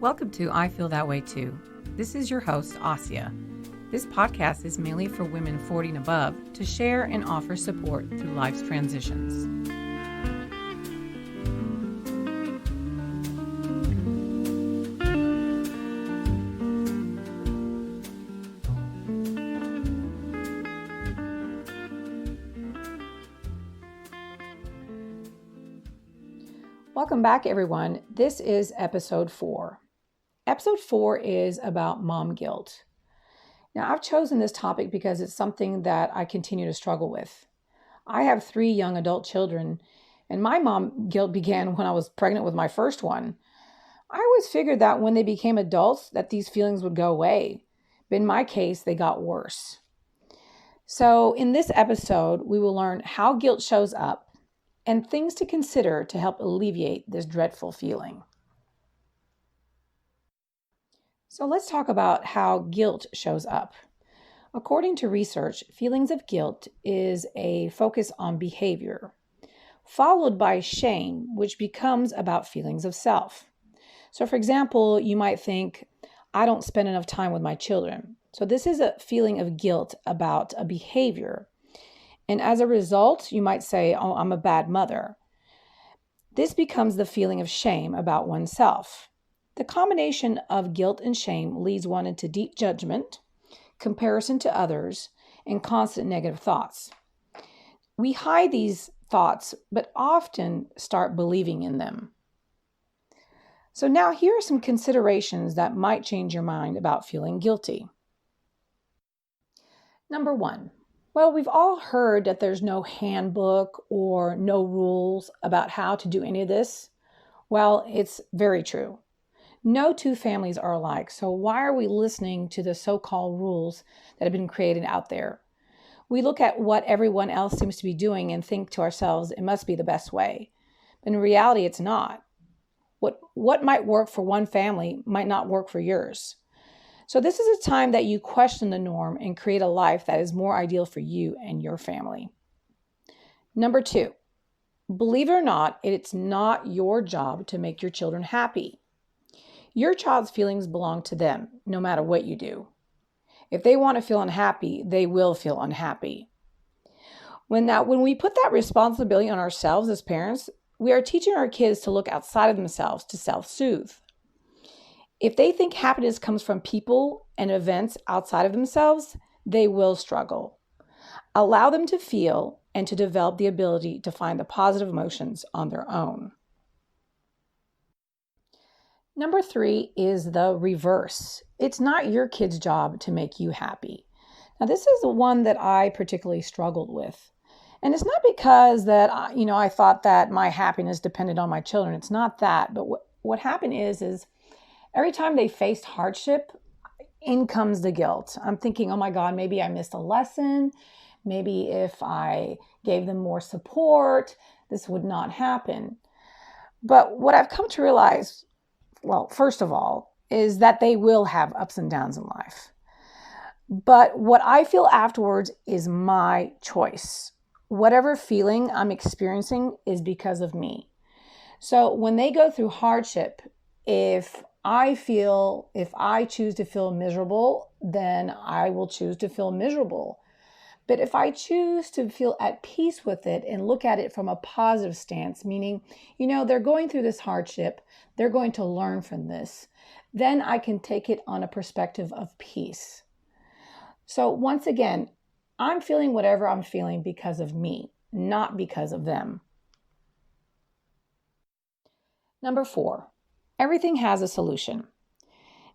Welcome to I Feel That Way Too. This is your host, Assia. This podcast is mainly for women 40 and above to share and offer support through life's transitions. Welcome back, everyone. This is episode 4. Episode 4 is about mom guilt. Now, I've chosen this topic because it's something that I continue to struggle with. I have 3 young adult children, and my mom guilt began when I was pregnant with my first one. I always figured that when they became adults, that these feelings would go away. But in my case, they got worse. So in this episode, we will learn how guilt shows up and things to consider to help alleviate this dreadful feeling. So let's talk about how guilt shows up. According to research, feelings of guilt is a focus on behavior, followed by shame, which becomes about feelings of self. So for example, you might think, I don't spend enough time with my children. So this is a feeling of guilt about a behavior. And as a result, you might say, oh, I'm a bad mother. This becomes the feeling of shame about oneself. The combination of guilt and shame leads one into deep judgment, comparison to others, and constant negative thoughts. We hide these thoughts, but often start believing in them. So now here are some considerations that might change your mind about feeling guilty. Number 1. Well, we've all heard that there's no handbook or no rules about how to do any of this. Well, it's very true. No two families are alike, so why are we listening to the so-called rules that have been created out there? We look at what everyone else seems to be doing and think to ourselves, it must be the best way. But in reality, it's not. What might work for one family might not work for yours. So this is a time that you question the norm and create a life that is more ideal for you and your family. Number 2, believe it or not, it's not your job to make your children happy. Your child's feelings belong to them, no matter what you do. If they want to feel unhappy, they will feel unhappy. When we put that responsibility on ourselves as parents, we are teaching our kids to look outside of themselves to self-soothe. If they think happiness comes from people and events outside of themselves, they will struggle. Allow them to feel and to develop the ability to find the positive emotions on their own. Number 3 is the reverse. It's not your kid's job to make you happy. Now, this is the one that I particularly struggled with. And it's not because that, I thought that my happiness depended on my children. It's not that. But what happened is every time they faced hardship, in comes the guilt. I'm thinking, oh my God, maybe I missed a lesson. Maybe if I gave them more support, this would not happen. But what I've come to realize, well, first of all, is that they will have ups and downs in life. But what I feel afterwards is my choice. Whatever feeling I'm experiencing is because of me. So when they go through hardship, if I choose to feel miserable, then I will choose to feel miserable. But if I choose to feel at peace with it and look at it from a positive stance, meaning, they're going through this hardship, they're going to learn from this, then I can take it on a perspective of peace. So once again, I'm feeling whatever I'm feeling because of me, not because of them. Number 4, everything has a solution.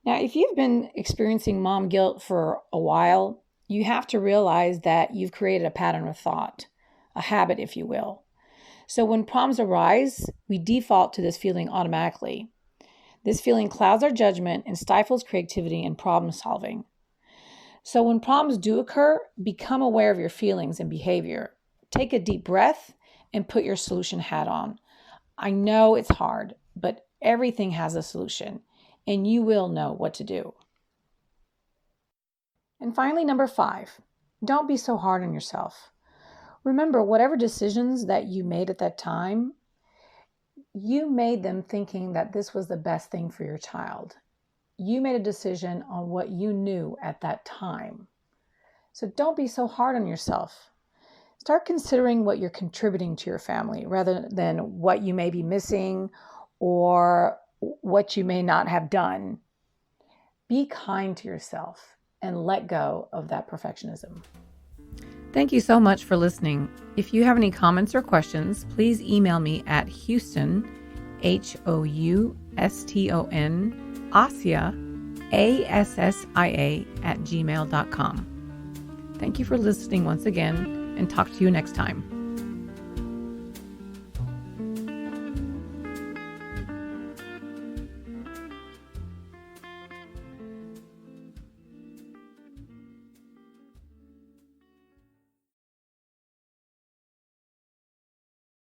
Now, if you've been experiencing mom guilt for a while, you have to realize that you've created a pattern of thought, a habit, if you will. So when problems arise, we default to this feeling automatically. This feeling clouds our judgment and stifles creativity and problem solving. So when problems do occur, become aware of your feelings and behavior. Take a deep breath and put your solution hat on. I know it's hard, but everything has a solution, and you will know what to do. And finally, number 5, don't be so hard on yourself. Remember, whatever decisions that you made at that time, you made them thinking that this was the best thing for your child. You made a decision on what you knew at that time. So don't be so hard on yourself. Start considering what you're contributing to your family rather than what you may be missing or what you may not have done. Be kind to yourself and let go of that perfectionism. Thank you so much for listening. If you have any comments or questions, please email me at Houston, Houston, Assia, ASSIA @gmail.com. Thank you for listening once again, and talk to you next time.